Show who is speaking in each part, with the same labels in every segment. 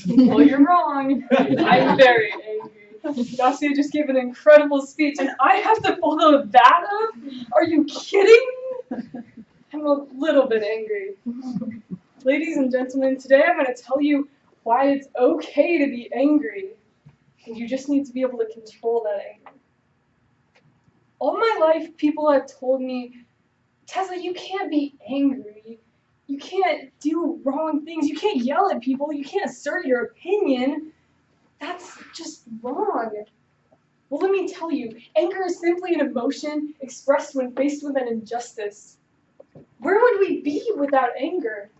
Speaker 1: Well, you're wrong. I'm very angry. Dacia just gave an incredible speech, and I have to follow that up? Are you kidding me? I'm a little bit angry. Ladies and gentlemen, today I'm going to tell you why it's okay to be angry, and you just need to be able to control that anger. All my life, people have told me, Tessa, you can't be angry. You can't do wrong things. You can't yell at people. You can't assert your opinion. That's just wrong. Well, let me tell you, anger is simply an emotion expressed when faced with an injustice. Where would we be without anger?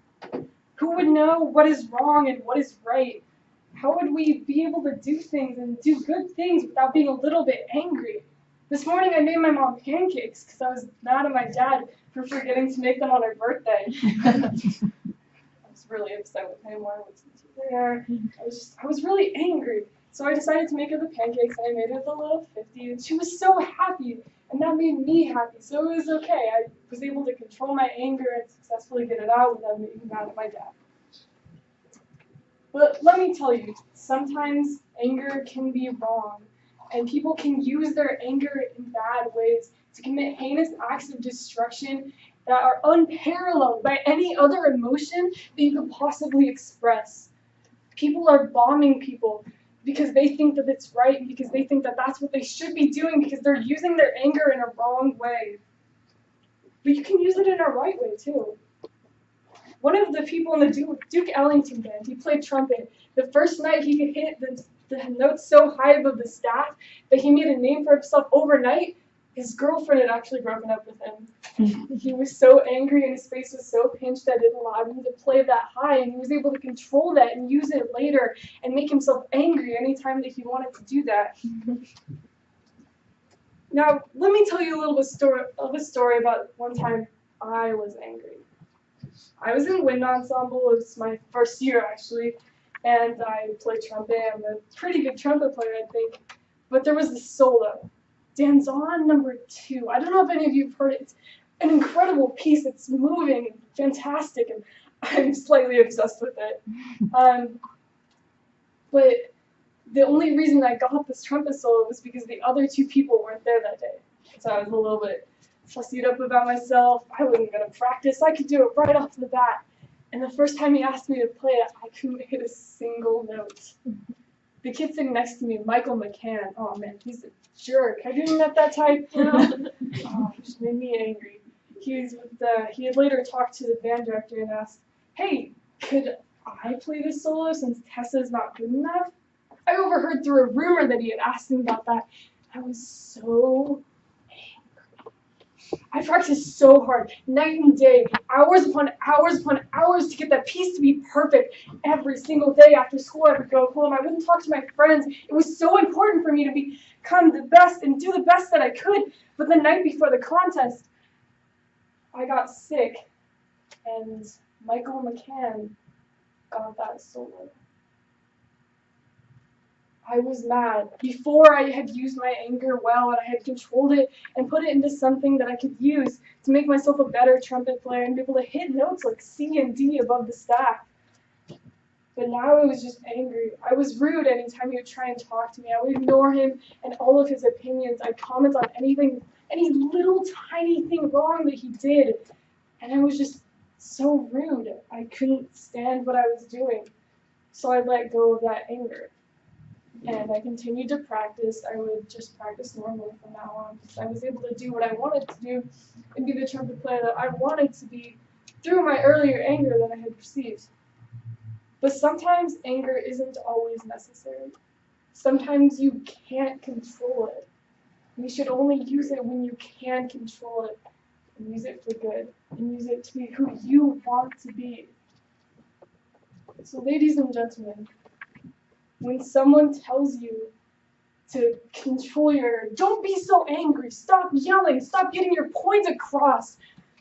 Speaker 1: Who would know what is wrong and what is right? How would we be able to do things and do good things without being a little bit angry? This morning I made my mom pancakes because I was mad at my dad for forgetting to make them on her birthday. I was really upset with him. Why wasn't he there? I was really angry. So I decided to make her the pancakes, and I made her the little 50, and she was so happy, and that made me happy, so it was okay. I was able to control my anger and successfully get it out without being mad at my dad. But let me tell you, sometimes anger can be wrong, and people can use their anger in bad ways to commit heinous acts of destruction that are unparalleled by any other emotion that you could possibly express. People are bombing people because they think that it's right, because they think that that's what they should be doing, because they're using their anger in a wrong way. But you can use it in a right way, too. One of the people in the Duke Ellington band, he played trumpet. The first night he could hit the notes so high above the staff that he made a name for himself overnight. His girlfriend had actually broken up with him. He was so angry and his face was so pinched that it allowed him to play that high, and he was able to control that and use it later and make himself angry anytime that he wanted to do that. Now, let me tell you a little bit of a story about one time I was angry. I was in wind ensemble. It was my first year, actually, and I played trumpet. I'm a pretty good trumpet player, I think. But there was this solo. Danzon number 2. I don't know if any of you have heard it. It's an incredible piece. It's moving and fantastic, and I'm slightly obsessed with it. But the only reason I got this trumpet solo was because the other 2 people weren't there that day. So I was a little bit fussied up about myself. I wasn't going to practice. I could do it right off the bat. And the first time he asked me to play it, I couldn't hit a single note. The kid sitting next to me, Michael McCann, oh man, he's a jerk. Have you even met that type? You know? Oh, it just made me angry. He had later talked to the band director and asked, hey, could I play this solo since Tessa's not good enough? I overheard through a rumor that he had asked him about that. I was so I practiced so hard, night and day, hours upon hours upon hours to get that piece to be perfect. Every single day after school I would go home. I wouldn't talk to my friends. It was so important for me to become the best and do the best that I could. But the night before the contest, I got sick, and Michael McCann got that solo. I was mad. Before I had used my anger well and I had controlled it and put it into something that I could use to make myself a better trumpet player and be able to hit notes like C and D above the staff. But now I was just angry. I was rude anytime he would try and talk to me. I would ignore him and all of his opinions. I'd comment on any little tiny thing wrong that he did. And I was just so rude. I couldn't stand what I was doing. So I let go of that anger. And I continued to practice. I would just practice normally from now on because I was able to do what I wanted to do and be the trumpet player that I wanted to be through my earlier anger that I had received. But sometimes anger isn't always necessary. Sometimes you can't control it. You should only use it when you can control it and use it for good and use it to be who you want to be. So ladies and gentlemen, when someone tells you to control don't be so angry, stop yelling, stop getting your point across.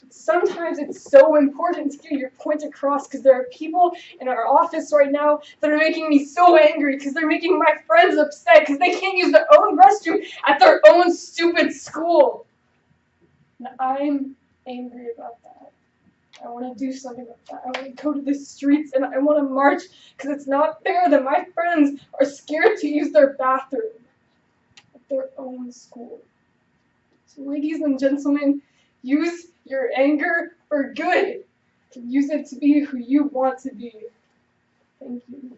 Speaker 1: Sometimes it's so important to get your point across because there are people in our office right now that are making me so angry because they're making my friends upset because they can't use their own restroom at their own stupid school. And I'm angry about that. I want to do something like that. I want to go to the streets and I want to march because it's not fair that my friends are scared to use their bathroom at their own school. So ladies and gentlemen, use your anger for good. Use it to be who you want to be. Thank you.